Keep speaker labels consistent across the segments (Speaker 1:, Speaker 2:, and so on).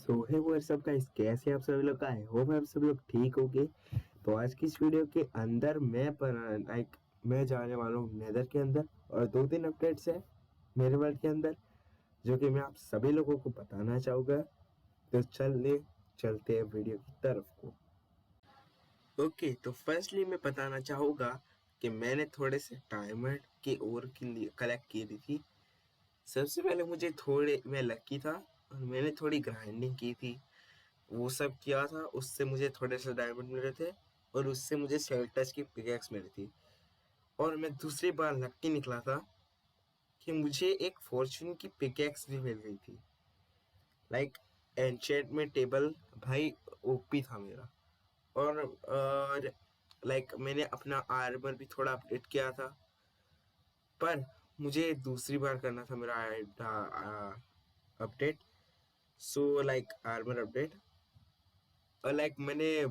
Speaker 1: सो है वो सब गाइस, कैसे आप सभी लोग? आए होप आप सभी लोग ठीक होगे। तो आज की इस वीडियो के अंदर मैं जाने वाला हूँ नेदर के अंदर, और 2-3 अपडेट्स है मेरे वर्ल्ड के अंदर जो कि मैं आप सभी लोगों को बताना चाहूँगा। तो चलते हैं वीडियो की तरफ को। ओके, तो फर्स्टली मैं बताना चाहूँगा कि मैंने थोड़े से डायमंड की ओर के लिए कलेक्ट की थी। सबसे पहले मैं लकी था और मैंने थोड़ी ग्राइंडिंग की थी, वो सब किया था। उससे मुझे थोड़े से डायमंड मिले थे और उससे मुझे सेल्टस की पिकैक्स मिली थी। और मैं दूसरी बार लक्की निकला था कि मुझे एक फॉर्चून की पिकैक्स भी मिल गई थी। एन्चेंटमेंट टेबल भाई ओपी था मेरा। और मैंने अपना आर्मर भी थोड़ा अपडेट किया था, पर मुझे दूसरी बार करना था मेरा अपडेट। सो आर्मर अपडेट। और मैंने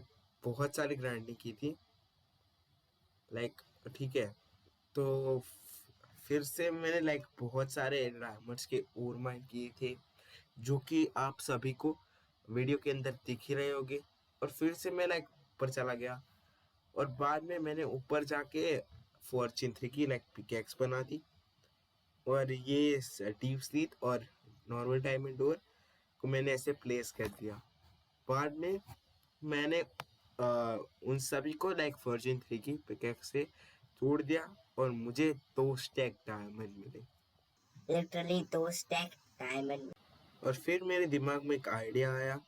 Speaker 1: बहुत सारी ग्राइंडिंग की थी। ठीक है, तो फिर से मैंने बहुत सारे डायमंड्स के ओर माइन किए थे, जो कि आप सभी को वीडियो के अंदर दिख ही रहे होंगे। और फिर से मैं ऊपर चला गया और बाद में मैंने ऊपर जाके फॉर्च्यून 3 की पिकैक्स बना दी। और ये डीप स्लीथ और नॉर्मल डायमंड डोर को मैंने ऐसे प्लेस कर दिया। बाद में मैंने उन सभी को फॉर्च्यून 3 की पिकैक्स से तोड़ दिया और मुझे 2 स्टैक डायमंड मिले,
Speaker 2: लिटरली 2 स्टैक डायमंड।
Speaker 1: और फिर मेरे दिमाग में एक आइडिया आया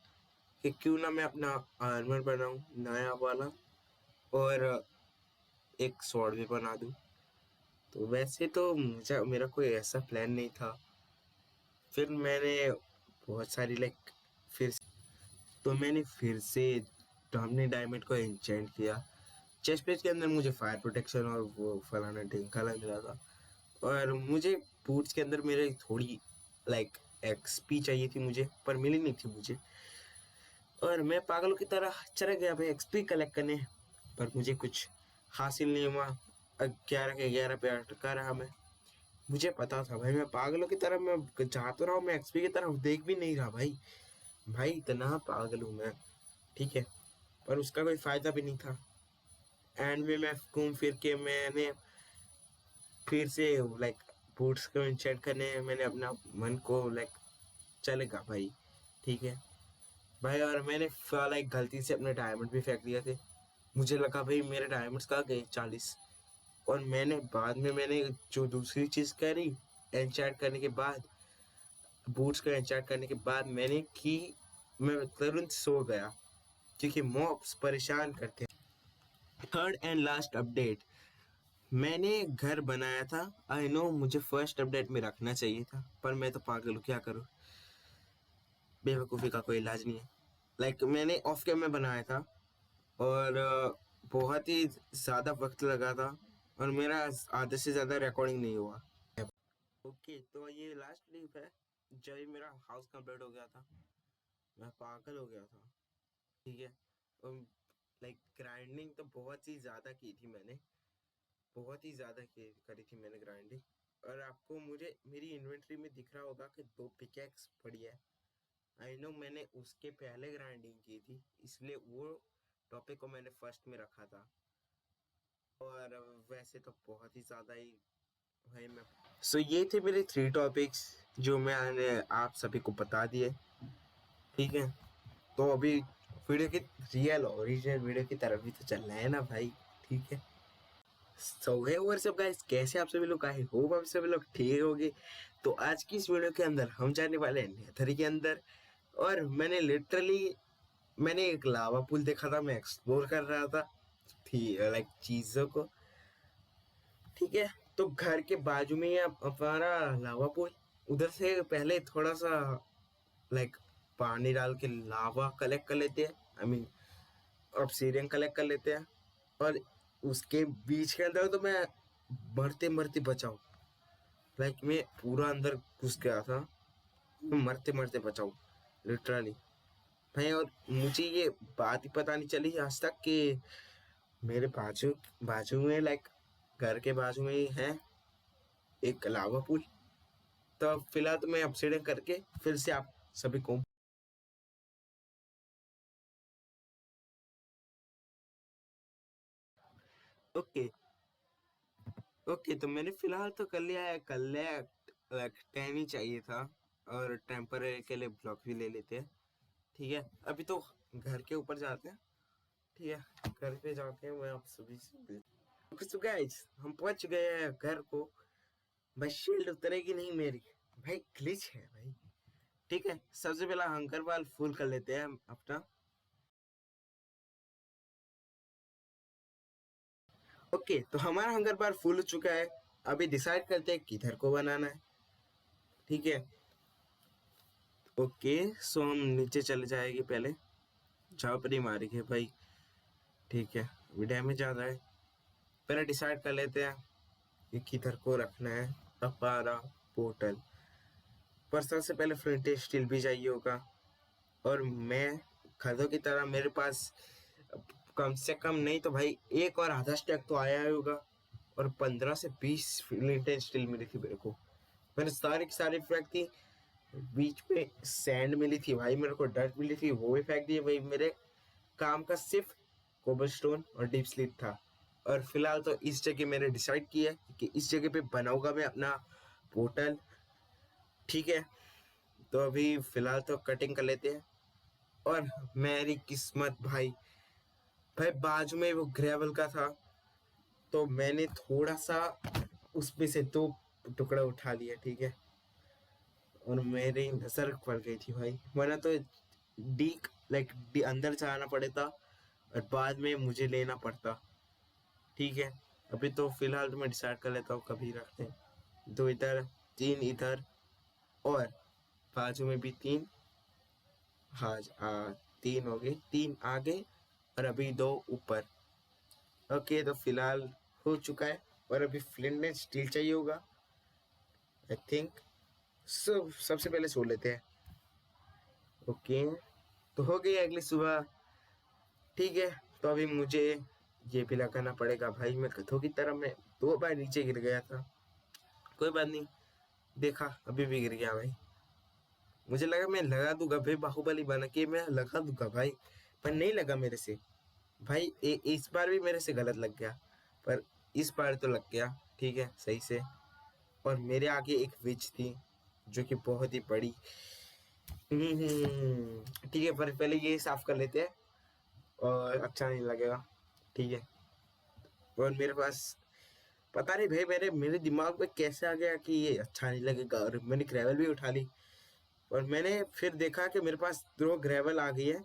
Speaker 1: कि क्यों ना मैं अपना आर्मर बनाऊं नया वाला और एक स्वॉर्ड भी बना दूं। तो वैसे तो मेरा कोई ऐसा प्लान नहीं था। फिर मैंने बहुत सारी मैंने फिर से हमने डायमंड को एन्चेंट किया। चेस्ट प्लेट के अंदर मुझे फायर प्रोटेक्शन और वो फलाना ढिमकाना मिला था। और मुझे बूट्स के अंदर मेरे थोड़ी एक्सपी चाहिए थी मुझे, पर मिली नहीं थी मुझे। और मैं पागलों की तरह चला गया भाई एक्सपी कलेक्ट करने, पर मुझे कुछ हासिल नहीं हुआ। 11 के 11 पे अटका रहा मैं। मुझे पता था भाई, मैं पागलों की तरह मैं जा तो रहा हूँ, मैं एक्सपी की तरफ देख भी नहीं रहा भाई इतना पागल हूँ मैं, ठीक है। पर उसका कोई फायदा भी नहीं था। एंड में मैं घूम फिर के मैंने फिर से बूट्स को इंचेंट करने मैंने अपना मन को चलेगा भाई, ठीक है भाई। और मैंने गलती से अपने डायमंड भी फेंक दिए थे। मुझे लगा भाई मेरे डायमंड्स कहाँ गए 40। और मैंने जो दूसरी चीज़ करी, एन्चेंट करने के बाद, बूट्स को एन्चेंट करने के बाद मैं तुरंत सो गया क्योंकि मॉब्स परेशान करते हैं। थर्ड एंड लास्ट अपडेट, मैंने घर बनाया था। आई नो मुझे फर्स्ट अपडेट में रखना चाहिए था, पर मैं तो पागल हूँ, क्या करूँ। बेवकूफ़ी का कोई इलाज नहीं है। मैंने ऑफ कैम में बनाया था और बहुत ही ज़्यादा वक्त लगा था और मेरा आधे से ज़्यादा रिकॉर्डिंग नहीं हुआ। ओके, तो ये लास्ट क्लिप है जब मेरा हाउस कंप्लीट हो गया था। मैं पागल हो गया था, ठीक है। ग्राइंडिंग तो बहुत ही ज़्यादा की थी मैंने, बहुत ही ज़्यादा करी थी मैंने ग्राइंडिंग। और आपको मुझे मेरी इन्वेंट्री में दिख रहा होगा कि 2 पिकैक्स पड़ी है। आई नो मैंने उसके पहले ग्राइंडिंग की थी, इसलिए वो टॉपिक को मैंने फर्स्ट में रखा था। और वैसे तो बहुत ही ज़्यादा ही भाई मैं ये थे मेरे 3 टॉपिक्स जो मैंने आप सभी को बता दिए, ठीक है। तो अभी वीडियो की रियल ओरिजिनल वीडियो की तरफ भी तो चलना है ना भाई, ठीक है। और सब गाइस, कैसे आप सभी लोग आए? होप आप सभी लोग ठीक होंगे। तो आज की इस वीडियो के अंदर हम जाने वाले हैं नेथर के अंदर। और मैंने एक लावा पुल देखा था, मैं एक्सप्लोर कर रहा था चीजों को, ठीक है। तो घर के बाजू में ही हमारा लावा पुल, उधर से पहले थोड़ा सा पानी डाल के लावा कलेक्ट कर लेते हैं, आई मीन ऑब्सीडियन कलेक्ट कर लेते हैं। और उसके बीच के अंदर तो मैं मरते मरते बचाऊं, मैं पूरा अंदर घुस गया था, मैं मरते मरते बचाऊं लिटरली भाई। और मुझे ये बात ही पता नहीं चली आज तक कि मेरे बाजू बाजू में घर के बाजू में ही है एक लावा पुल। तो फिलहाल तो मैं ऑब्सीडियन करके फिर से आप सभी को ओके ओके, तो मैंने फिलहाल तो कर लिया है, कर लिया 10 ही चाहिए था, और टेम्पररी के लिए ब्लॉक भी ले लेते हैं। ठीक है, अभी तो घर के ऊपर जाते हैं। ठीक है, घर पे जाके मैं आप सभी से तो गाइस हम पहुंच गए हैं घर को। भाई शील्ड उतरेगी नहीं मेरी, भाई ग्लिच है भाई। ठीक है, सबसे पहला हंकर बाल फुल कर लेते हैं हम अपना। ओके, तो हमारा हंगर बार फुल हो चुका है। अभी डिसाइड करते हैं किधर को बनाना है। ठीक है, ओके, सो हम नीचे चले जाएंगे पहले, जहाँ पर ही मारेंगे भाई। ठीक है, अभी डैमेज आ रहा है, पहले डिसाइड कर लेते हैं कि किधर को रखना है हमारा पोर्टल। पर सबसे पहले फ्लिंट स्टील भी चाहिए होगा, और मैं खदों की तरह मेरे पास कम से कम नहीं तो भाई एक और आधा स्टैक तो आया ही होगा, और 15 से 20 फ्लिंट स्टील मिली थी मेरे को। मैंने सारी की सारी फेंक दी। बीच में सैंड मिली थी भाई, मेरे को डर्ट मिली थी, वो भी फेंक दिए भाई। मेरे काम का सिर्फ कोबलस्टोन और डीप स्लीप था। और फिलहाल तो इस जगह मैंने डिसाइड किया कि इस जगह पे बनाऊंगा मैं अपना पोर्टल। ठीक है, तो अभी फिलहाल तो कटिंग कर लेते हैं। और मेरी किस्मत भाई, भाई बाजू में वो ग्रेवल का था, तो मैंने थोड़ा सा उसमें से 2 टुकड़ा उठा लिया। ठीक है, और मेरी नजर पड़ गई थी भाई, वरना तो डीक अंदर जाना पड़ता और बाद में मुझे लेना पड़ता। ठीक है, अभी तो फिलहाल तो मैं डिसाइड कर लेता हूँ कभी रखते हैं। 2 इधर, 3 इधर, और बाजू में भी 3। हाँ 3 हो गए, 3 आगे और अभी 2 ऊपर। ओके, तो फिलहाल हो चुका है, और अभी फ्लिंट में स्टील चाहिए होगा आई थिंक। सबसे पहले सो लेते हैं। ओके, तो हो गई अगली सुबह। ठीक है, तो अभी मुझे ये भी लगाना पड़ेगा भाई। मैं गधों की तरह मैं 2 बार नीचे गिर गया था, कोई बात नहीं, देखा अभी भी गिर गया भाई। मुझे लगा मैं लगा दूंगा भाई, बाहुबली बना के मैं लगा दूंगा भाई, पर नहीं लगा मेरे से भाई। इस बार भी मेरे से गलत लग गया, पर इस बार तो लग गया। ठीक है, सही से। और मेरे आगे एक विच थी जो कि बहुत ही बड़ी। ठीक है, पर पहले ये साफ कर लेते हैं, और अच्छा नहीं लगेगा। ठीक है, और मेरे पास पता नहीं भाई मेरे मेरे दिमाग में कैसे आ गया कि ये अच्छा नहीं लगेगा, और मैंने ग्रेवल भी उठा ली। और मैंने फिर देखा कि मेरे पास 2 ग्रेवल आ गई है।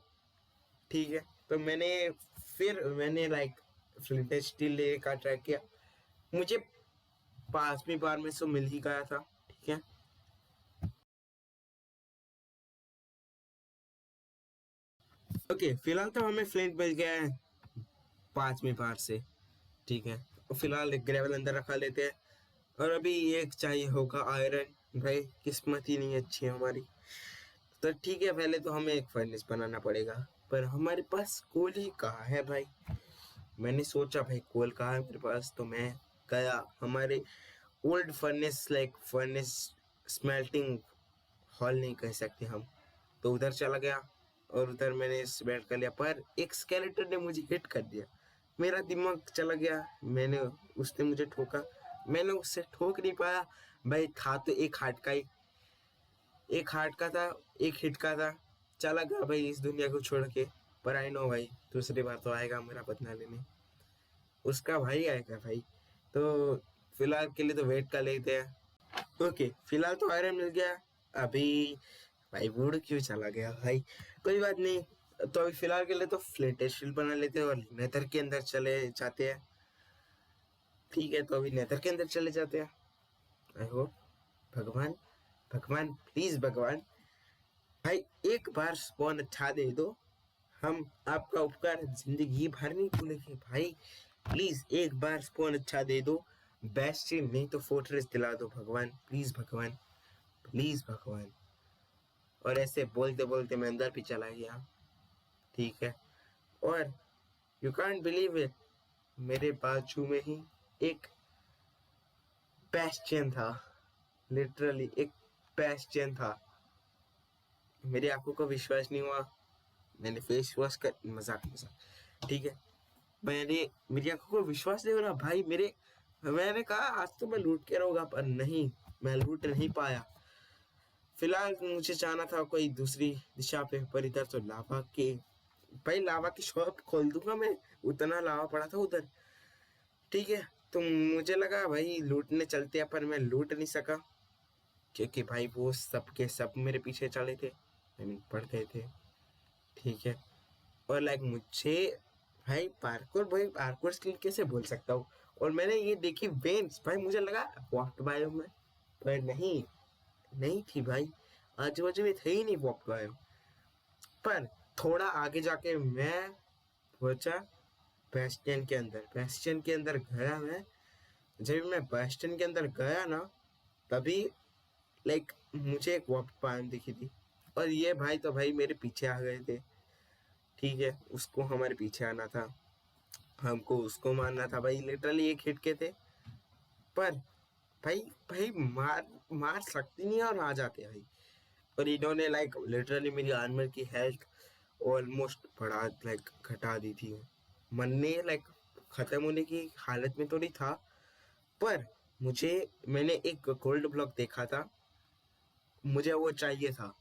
Speaker 1: ठीक है, तो मैंने फ्लिंट स्टील लेने का ट्राई किया, मुझे 5वीं बार में से मिल ही गया था। ठीक है, ओके, फिलहाल तो हमें फ्लिंट मिल गया है 5वीं बार से। ठीक है, तो फिलहाल एक ग्रेवल अंदर रखा लेते हैं, और अभी एक चाहिए होगा आयरन। भाई किस्मत ही नहीं अच्छी है हमारी। तो ठीक है, पहले तो हमें एक फर्नेस बनाना पड़ेगा, पर हमारे पास कोल ही कहाँ है भाई। मैंने सोचा भाई कोल कहाँ है मेरे पास, तो मैं गया हमारे old furnace furnace smelting hall नहीं कह सकते हम, तो उधर चला गया, और उधर मैंने स्मेल्ट कर लिया। पर एक स्केलेटन ने मुझे हिट कर दिया, मेरा दिमाग चला गया। उसने मुझे ठोका, मैंने उससे ठोक नहीं पाया भाई। था तो एक हार्ट का ही, एक हार्ट का था, एक हिट का था। चला गया भाई इस दुनिया को छोड़ के। पर आई नो भाई दूसरी बार तो आएगा मेरा बदला लेने, उसका भाई आएगा भाई। तो फिलहाल के लिए तो वेट कर लेते हैं। ओके, फिलहाल तो आयरन मिल गया। अभी भाई वुड क्यों चला गया भाई, कोई बात नहीं। तो अभी फिलहाल के लिए तो फ्लिंट स्टील बना लेते हैं, और नेदर के अंदर चले जाते हैं। ठीक है, तो अभी नेदर के अंदर चले जाते हैं। आई होप भगवान, भगवान प्लीज भगवान भाई एक बार स्पॉन अच्छा दे दो, हम आपका उपकार जिंदगी भर नहीं भूलेंगे भाई। प्लीज एक बार स्पॉन अच्छा दे दो, बेस्ट नहीं तो फोर्ट्रेस दिला दो भगवान, प्लीज भगवान, प्लीज भगवान। और ऐसे बोलते बोलते मैं अंदर भी चला गया। ठीक है, और यू कांट बिलीव इट, मेरे बाजू में ही एक बेस्टियन था, लिटरली एक बेस्टियन था। मेरी आंखों को विश्वास नहीं हुआ, मैंने फेस वॉश कर, मजाक मजाक। ठीक है, मेरी आंखों को विश्वास नहीं हो रहा भाई। मैंने कहा आज तो मैं लूट के रहूंगा, पर नहीं, मैं लूट नहीं पाया। फिलहाल मुझे जाना था कोई दूसरी दिशा पे, पर इधर तो लावा के, भाई लावा की शॉप खोल दूंगा मैं, उतना लावा पड़ा था उधर। ठीक है, तो मुझे लगा भाई लूटने चलते हैं, पर मैं लूट नहीं सका क्योंकि भाई वो सब के सब मेरे पीछे चले थे, पड़ गए थे। ठीक है, और लाइक मुझे भाई पार्कोर स्किल कैसे बोल सकता हूँ। और मैंने ये देखी वेन्स, भाई मुझे लगा वॉफ्ट बायोम में, पर नहीं, नहीं थी भाई, आजू बाजू में थे ही नहीं वॉफ्ट बायोम। पर थोड़ा आगे जाके मैं पहुंचा बेस्टियन के अंदर। बेस्टियन के अंदर गया मैं। जब मैं बेस्टियन के अंदर गया ना, तभी लाइक मुझे एक वॉफ्ट बायोम दिखी थी, और ये भाई तो भाई मेरे पीछे आ गए थे। ठीक है, उसको हमारे पीछे आना था, हमको उसको मारना था भाई। लिटरली एक हिट के थे, पर भाई भाई मार मार सकती नहीं और आ जाते भाई। और इन्होंने लाइक लिटरली मेरी आर्मर की हेल्थ ऑलमोस्ट बढ़ा लाइक घटा दी थी। मरने लाइक खत्म होने की हालत में तो नहीं था, पर मैंने एक गोल्ड ब्लॉक देखा था, मुझे वो चाहिए था।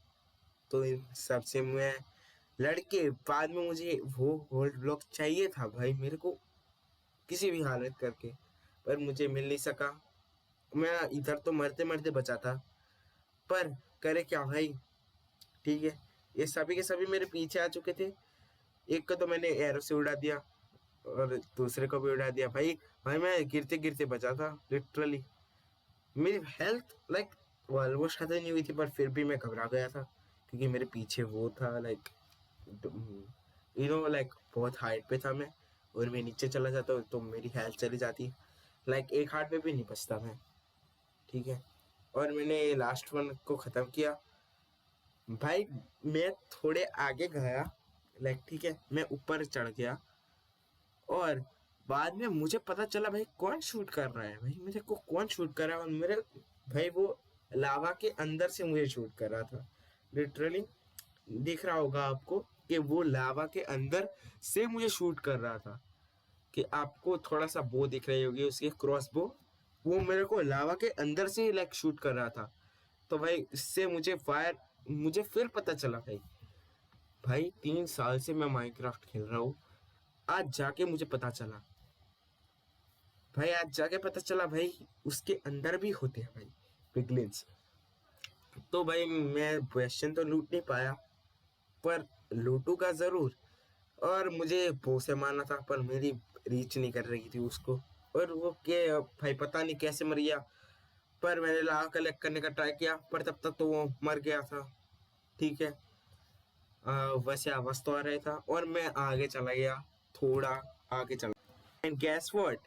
Speaker 1: तो इन सबसे मैं लड़के बाद में मुझे वो गोल्ड ब्लॉक चाहिए था भाई मेरे को, किसी भी हालत करके, पर मुझे मिल नहीं सका। मैं इधर तो मरते मरते बचा था, पर करे क्या भाई। ठीक है, ये सभी के सभी मेरे पीछे आ चुके थे। एक को तो मैंने एरो से उड़ा दिया, और दूसरे को भी उड़ा दिया भाई। भाई मैं गिरते गिरते बचा था लिटरली। मेरी हेल्थ लाइक ऑलमोस्ट खत्म नहीं हुई थी, पर फिर भी मैं घबरा गया था क्योंकि मेरे पीछे वो था लाइक लाइक बहुत हाइट पे था मैं, और मैं नीचे चला जाता तो मेरी हेल्थ चली जाती, लाइक एक हार्ट पे भी नहीं बचता मैं। ठीक है, और मैंने लास्ट वन को ख़त्म किया भाई। मैं थोड़े आगे गया लाइक, ठीक है, मैं ऊपर चढ़ गया, और बाद में मुझे पता चला भाई कौन शूट कर रहा है। भाई मेरे को कौन शूट कर रहा है, और मेरे भाई वो लावा के अंदर से मुझे शूट कर रहा था लिटरली। दिख रहा होगा आपको कि वो लावा के अंदर से मुझे शूट कर रहा था, कि आपको थोड़ा सा बो दिख रही होगी उसकी क्रॉस बो, वो मेरे को लावा के अंदर से ही लाइक शूट कर रहा था। तो भाई इससे मुझे फिर पता चला भाई, 3 साल से मैं माइनक्राफ्ट खेल रहा हूँ, आज जाके मुझे पता चला भाई, आज जाके पता चला भाई उसके अंदर भी होते हैं भाई पिगलिन्स। तो भाई मैं क्वेश्चन तो लूट नहीं पाया, पर लूटूंगा जरूर। और मुझे बो से मारना था, पर मेरी रीच नहीं कर रही थी उसको, और वो के भाई पता नहीं कैसे मर गया। पर मैंने लावा कलेक्ट करने का ट्राई किया, पर तब तक तो वो मर गया था। ठीक है, वैसे आवाज तो आ रहा था, और मैं आगे चला गया, थोड़ा आगे चला। एंड गैस व्हाट,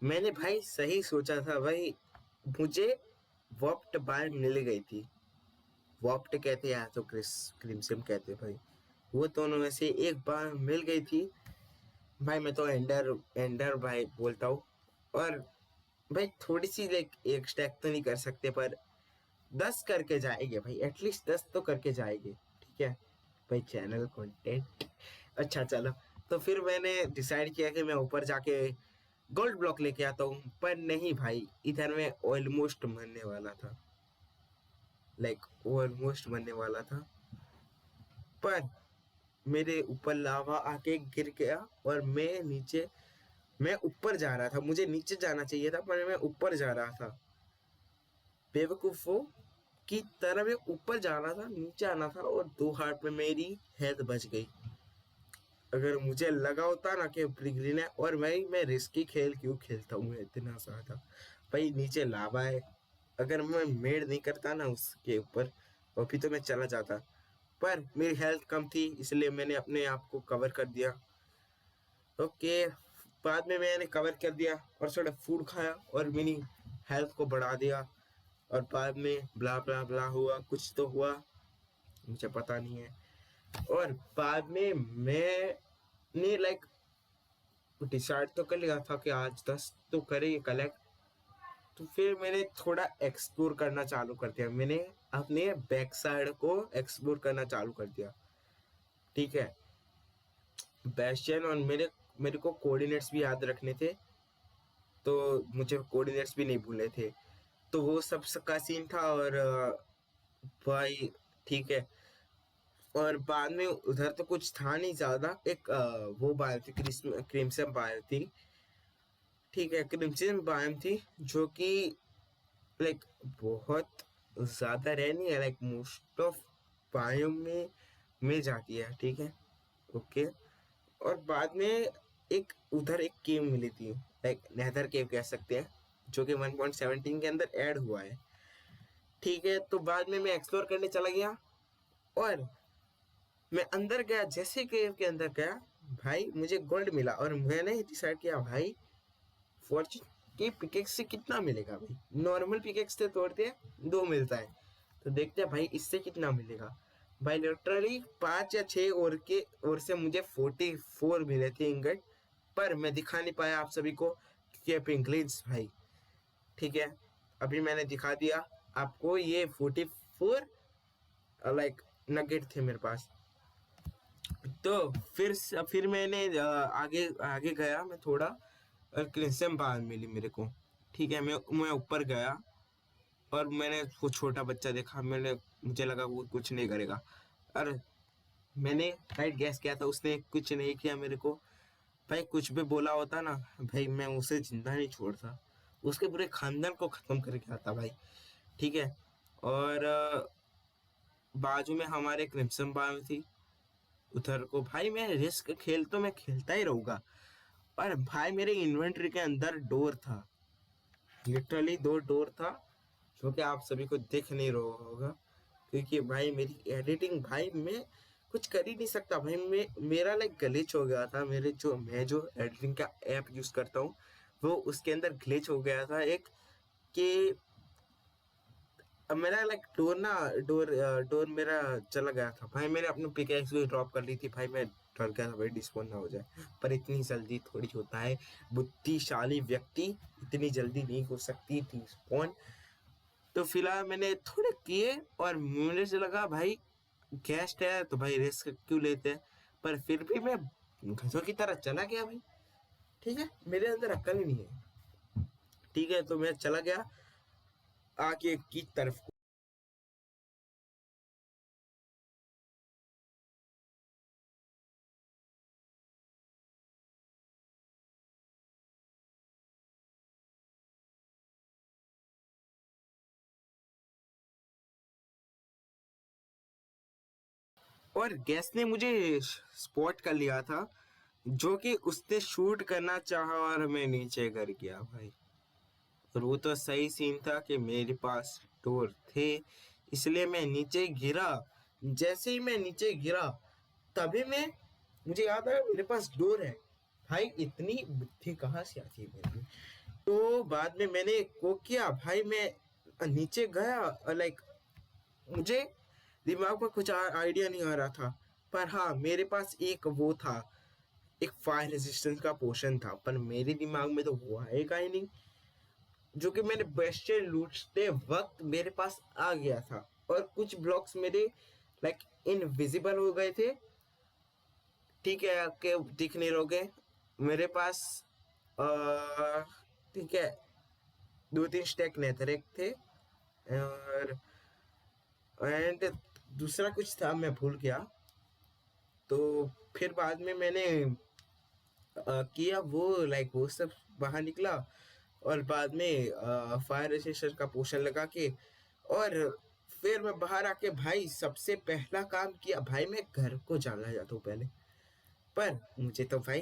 Speaker 1: मैंने भाई सही सोचा था भाई, मुझे वॉप्ट बार मिल गई थी। वॉप्ट कहते हैं या तो क्रिम्सन कहते हैं भाई, वो दोनों में से एक बार मिल गई थी भाई। मैं तो एंडर एंडर भाई बोलता हूँ। और भाई थोड़ी सी लाइक एक स्टैक तो नहीं कर सकते, पर 10 करके जाएंगे भाई, एटलीस्ट 10 तो करके जाएंगे। ठीक है भाई, चैनल कंटेंट। अच्छा चलो, तो फिर मैंने डिसाइड किया कि मैं ऊपर जाके गोल्ड ब्लॉक लेके आता हूँ, पर नहीं भाई, इधर मैं ऑलमोस्ट मरने वाला था, लाइक ऑलमोस्ट मरने वाला था। पर मेरे ऊपर लावा आके गिर गया, और मैं ऊपर जा रहा था, मुझे नीचे जाना चाहिए था, पर मैं ऊपर जा रहा था। बेवकूफों की तरह मैं ऊपर जा रहा था, नीचे आना था, और 2 हार्ट में मेरी हेल्थ बच गई। अगर मुझे लगा होता ना कि ग्रीन है, और भाई मैं रिस्की खेल क्यों खेलता हूँ इतना ज्यादा, भाई नीचे लावा है, अगर मैं मेड नहीं करता ना उसके ऊपर, अभी तो मैं चला जाता। पर मेरी हेल्थ कम थी, इसलिए मैंने अपने आप को कवर कर दिया। ओके, बाद में मैंने कवर कर दिया और थोड़ा फूड खाया, और मेरी हेल्थ को बढ़ा दिया। और बाद में ब्ला ब्ला ब्ला हुआ, कुछ तो हुआ, मुझे पता नहीं है। और बाद में मैंने लाइक डिसाइड तो कर लिया था कि आज 10 तो करेंगे कलेक्ट। तो फिर मैंने थोड़ा एक्सप्लोर करना चालू कर दिया, मैंने अपने बैक साइड को एक्सप्लोर करना चालू कर दिया। ठीक है, बेस्टियन और मेरे मेरे को कोऑर्डिनेट्स भी याद रखने थे, तो मुझे कोऑर्डिनेट्स भी नहीं भूले थे, तो वो सब का सीन था। और भाई ठीक है। और बाद में उधर तो कुछ था नहीं ज्यादा, एक वो बायो थी, क्रिम्सन बायो थी, ठीक है, क्रिम्सन बायो थी, जो कि लाइक बहुत ज्यादा रह नहीं है, लाइक मोस्ट ऑफ बायो में मिल जाती है, ठीक है, ओके। और बाद में एक उधर एक केव मिली थी, लाइक नेदर केव कह सकते हैं, जो कि 1.17 के अंदर ऐड हुआ है, ठीक है। तो बाद में मैं एक्सप्लोर करने चला गया, और मैं अंदर गया, जैसे केव के अंदर गया भाई, मुझे गोल्ड मिला, और मैंने डिसाइड किया भाई फॉर्चून के पिकेक्स से कितना मिलेगा भाई, नॉर्मल पिकेक्स से तोड़ते हैं 2 मिलता है, तो देखते हैं भाई इससे कितना मिलेगा। भाई लिटरली 5 या 6 और से मुझे 44 मिले थे इंगट, पर मैं दिखा नहीं पाया आप सभी को, क्योंकि पिंकलिंस भाई, ठीक है, अभी मैंने दिखा दिया आपको, ये 44 लाइक नगेट थे मेरे पास। तो फिर मैंने आगे आगे गया मैं थोड़ा, और क्रिम्सन बार मिली मेरे को, ठीक है। मैं ऊपर गया, और मैंने वो छोटा बच्चा देखा, मुझे लगा वो कुछ नहीं करेगा, और मैंने राइट गैस किया था, उसने कुछ नहीं किया मेरे को। भाई कुछ भी बोला होता ना भाई, मैं उसे जिंदा नहीं छोड़ता, उसके पूरे खानदान को खत्म करके आता भाई, ठीक है। और बाजू में हमारे क्रिम्सन बार थी, उधर को भाई मैं रिस्क तो मैं खेलता ही रहूंगा। और भाई मेरे इन्वेंटरी के अंदर डोर था, लिटरली 2 डोर था, जो कि आप सभी को दिख नहीं रहा होगा, क्योंकि भाई मेरी एडिटिंग भाई मैं कुछ कर ही नहीं सकता भाई, मेरा लाइक ग्लिच हो गया था, मैं जो एडिटिंग का ऐप यूज करता हूँ, वो उसके अंदर ग्लिच हो गया था एक, कि अब मेरा लाइक डोर मेरा चला गया था भाई, मैंने अपनी पिकैक्स भी ड्रॉप कर ली थी भाई, मैं डर गया था भाई डिस्पॉन ना हो जाए, पर इतनी जल्दी थोड़ी होता है, बुद्धिशाली व्यक्ति इतनी जल्दी नहीं हो सकती डिस्पॉन। तो फिलहाल मैंने थोड़े किए, और मुझे से लगा भाई गेस्ट है तो भाई रिस्क क्यों लेते हैं, पर फिर भी मैं गधों की तरह चला गया भाई, ठीक है, मेरे अंदर अक्ल ही नहीं है, ठीक है। तो मैं चला गया आगे की तरफ, और गैस ने मुझे स्पॉट कर लिया था, जो कि उसने शूट करना चाहा, और मैं नीचे गिर गया भाई। और वो तो सही सीन था कि मेरे पास डोर थे, इसलिए मैं नीचे गिरा। जैसे ही मैं नीचे गिरा, तभी मुझे याद आया मेरे पास डोर है। भाई इतनी बुद्धि कहाँ से आती है मेरे में। तो बाद में मैंने को किया भाई, मैं नीचे गया, लाइक मुझे दिमाग में कुछ आइडिया नहीं आ रहा था, पर हाँ मेरे पास एक वो था, एक फायर रेजिस्टेंस का पोशन था, पर मेरे दिमाग में तो वो आएगा ही नहीं, जो कि मैंने बेस्टेड लूटते वक्त मेरे पास आ गया था, और कुछ ब्लॉक्स मेरे लाइक इनविजिबल हो गए थे, ठीक है, आपके दिख नहीं रहोगे मेरे पास, ठीक है, 2-3 स्टैक नेथरेक थे, और एंड दूसरा कुछ था मैं भूल गया। तो फिर बाद में मैंने किया वो, लाइक वो सब बाहर निकला, और बाद में फायर रेजिस्टेंस का पोशन लगा के, और फिर मैं बाहर आके भाई सबसे पहला काम किया भाई, मैं घर को जाना चाहता हूँ पहले, पर मुझे तो भाई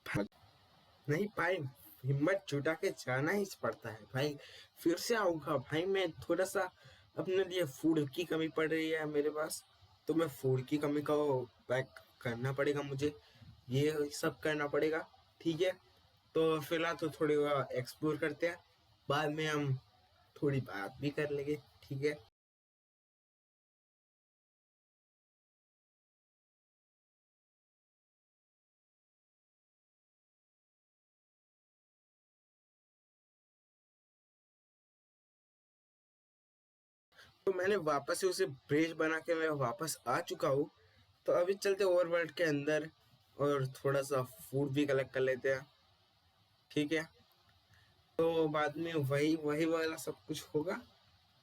Speaker 1: भाग नहीं पाए, हिम्मत जुटा के जाना ही पड़ता है भाई। फिर से आऊंगा भाई, मैं थोड़ा सा अपने लिए फूड की कमी पड़ रही है मेरे पास, तो मैं फूड की कमी को पैक करना पड़ेगा मुझे, ये सब करना पड़ेगा, ठीक है। तो फिलहाल तो थोड़ी एक्सप्लोर करते हैं, बाद में हम थोड़ी बात भी कर लेंगे, ठीक है। तो मैंने वापस से उसे ब्रिज बना के मैं वापस आ चुका हूँ, तो अभी चलते ओवरवर्ल्ड के अंदर, और थोड़ा सा फूड भी कलेक्ट कर लेते हैं, ठीक है। तो बाद में वही वही वाला सब कुछ होगा,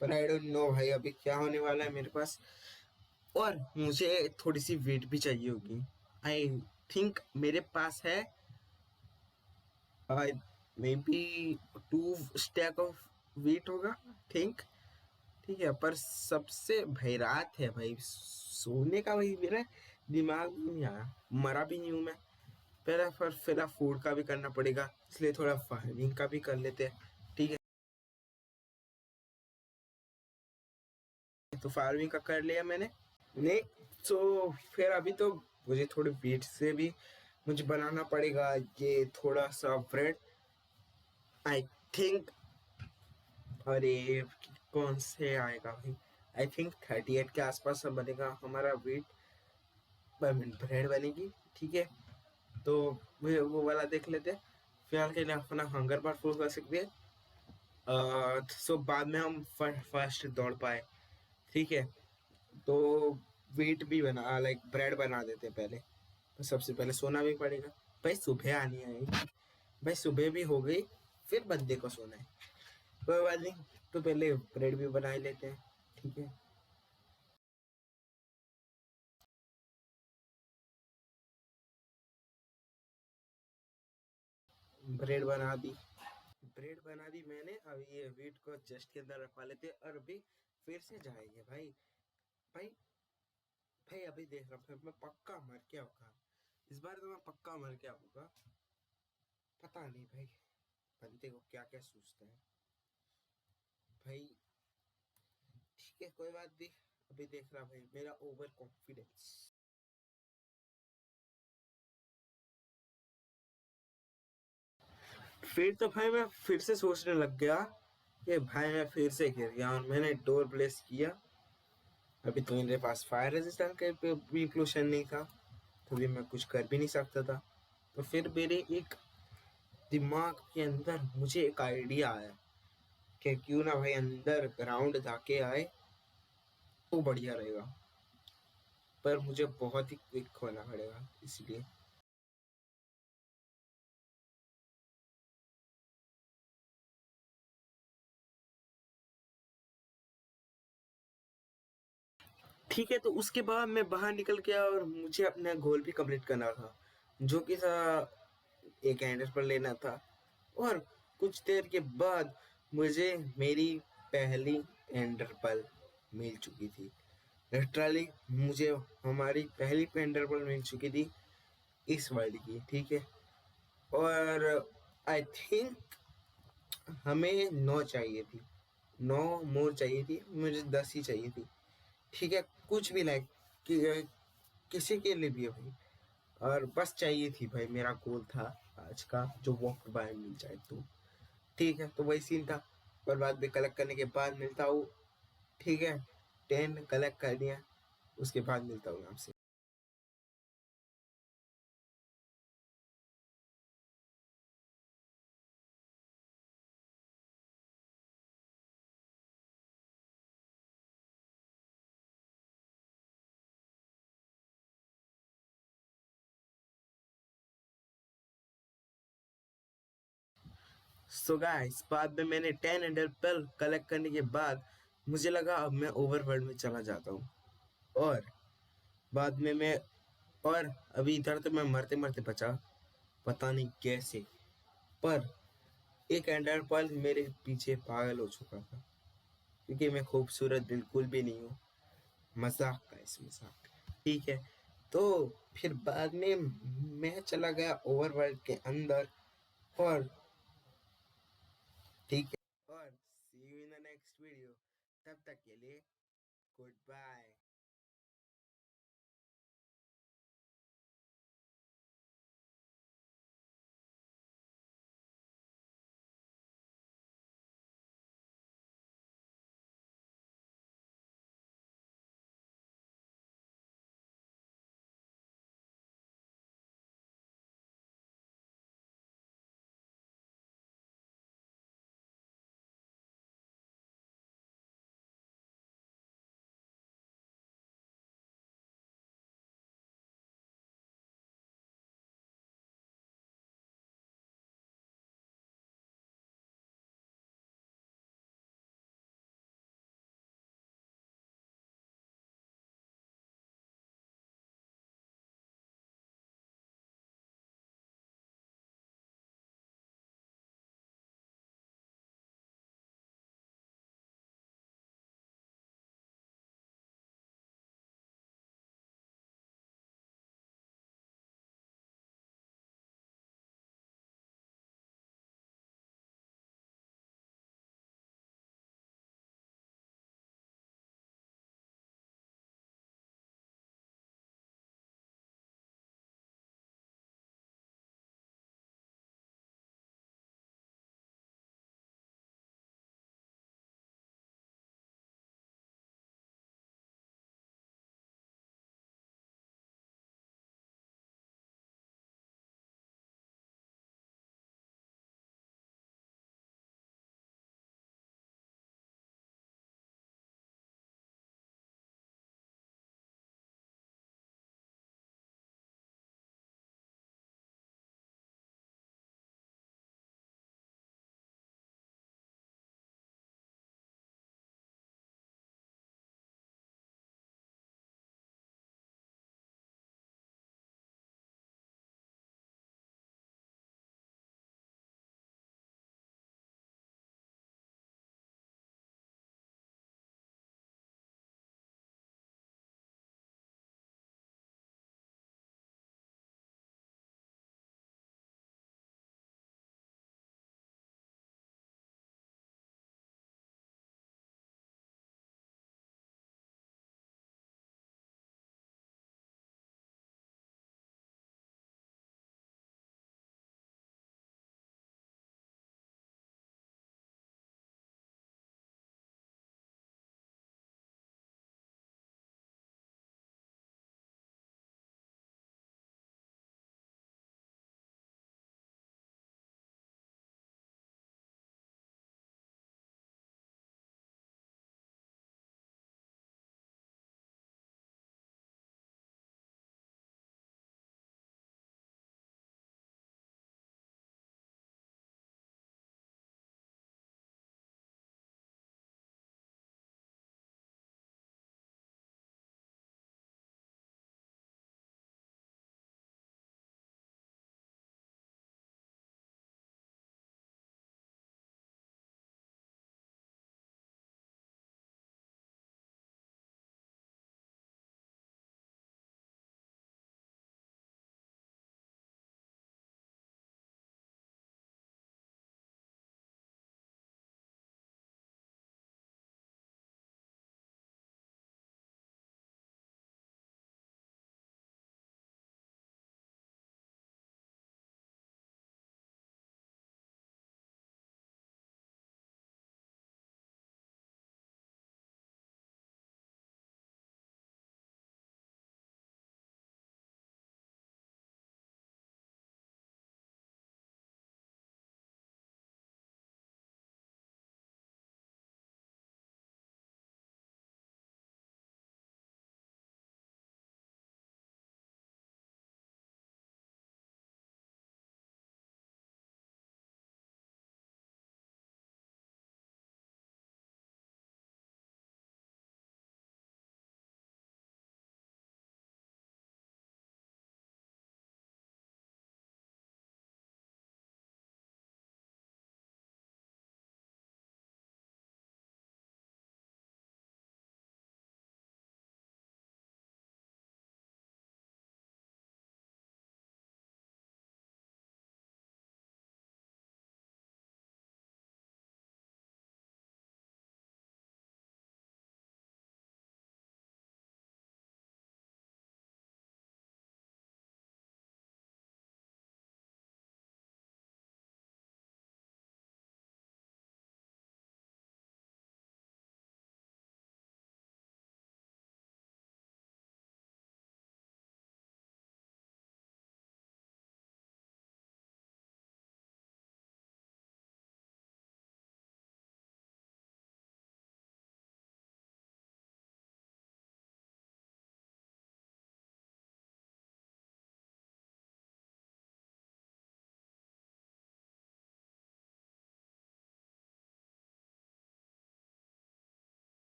Speaker 1: पर आई डोंट नो भाई अभी क्या होने वाला है मेरे पास। और मुझे थोड़ी सी वेट भी चाहिए होगी। आई थिंक मेरे पास है maybe 2 stack of weight होगा, थिंक, ठीक है। पर सबसे भाई रात है भाई, सोने का भाई मेरा दिमाग भी नहीं आया, मरा भी नहीं हूँ मैं। पहले फिर फूड का भी करना पड़ेगा, इसलिए थोड़ा फार्मिंग का भी कर लेते हैं, ठीक है। तो फार्मिंग का कर लिया मैंने, नहीं तो फिर अभी तो मुझे थोड़े वेट से भी मुझे बनाना पड़ेगा ये थोड़ा सा ब्रेड, आई थिंक। अरे कौन से आएगा भाई, आई थिंक 38 के आसपास सब बनेगा हमारा वेट, पर ब्रेड बनेगी, ठीक है। तो वो वाला देख लेते हैं, फिलहाल के लिए अपना हंगर बार फुल कर सकते हैं। सो बाद में हम फर्स्ट दौड़ पाए, ठीक है। तो वेट भी बना लाइक ब्रेड बना देते हैं पहले। तो सबसे पहले सोना भी पड़ेगा भाई, सुबह आनी है भाई, सुबह भी हो गई, फिर बंदे को सोना है, कोई बात नहीं। तो पहले ब्रेड भी बना ही लेते हैं, ठीक है। ब्रेड बना दी मैंने, अब ये वीट को जस्ट के अंदर रखवा लेते हैं और अभी फिर से जाएंगे भाई। भाई भाई अभी देख रहा हूँ मैं पक्का मर क्या होगा, इस बार तो मैं पक्का मर क्या होगा, पता नहीं भाई बंदे को क्या क्या सोचता है भाई, ठीक है कोई बात नहीं। अभी देख रहा भाई मेरा ओवर कॉन्फिडेंस। फिर तो भाई मैं फिर से सोचने लग गया कि भाई मैं फिर से गिर गया, और मैंने डोर प्लेस किया। अभी तो मेरे पास फायर रेजिस्टेंट का भी क्लूशन नहीं था, तो भी मैं कुछ कर भी नहीं सकता था। तो फिर मेरे एक दिमाग के अंदर मुझे एक आइडिया आया कि क्यों ना भाई अंदर ग्राउंड जाके आए तो बढ़िया रहेगा, पर मुझे बहुत ही क्विक होना पड़ेगा इसलिए। ठीक है, तो उसके बाद मैं बाहर निकल गया और मुझे अपना गोल भी कंप्लीट करना था, जो कि था एक एंडर पर लेना था। और कुछ देर के बाद मुझे मेरी पहली एंडर पल मिल चुकी थी, लिटरली मुझे हमारी पहली एंडर पल मिल चुकी थी इस वर्ल्ड की, ठीक है। और आई थिंक हमें 9 चाहिए थी, 9 मोर चाहिए थी, मुझे 10 ही चाहिए थी, ठीक है। कुछ भी लाइक कि, किसी के लिए भी है भाई, और बस चाहिए थी भाई, मेरा गोल था आज का जो वॉक बाय मिल जाए तो, ठीक है। तो वही सीन था, और बाद में कलेक्ट करने के बाद मिलता हूँ, ठीक है। 10 कलेक्ट कर दिया, उसके बाद मिलता हूँ आपसे। सो गाइस बाद में मैंने 10 अंडर पेल कलेक्ट करने के बाद मुझे लगा अब मैं ओवरवर्ल्ड में चला जाता हूँ, और बाद में मैं, और अभी इधर तो मैं मरते मरते बचा, पता नहीं कैसे, पर एक एंडर पर्ल मेरे पीछे पागल हो चुका था, क्योंकि मैं खूबसूरत बिल्कुल भी नहीं हूँ, मजाक का इस मजाक, ठीक है। तो फिर बाद में मैं चला गया ओवरवर्ल्ड के अंदर, और ठीक है, और see you in the next video, तब तक के लिए गुड बाय।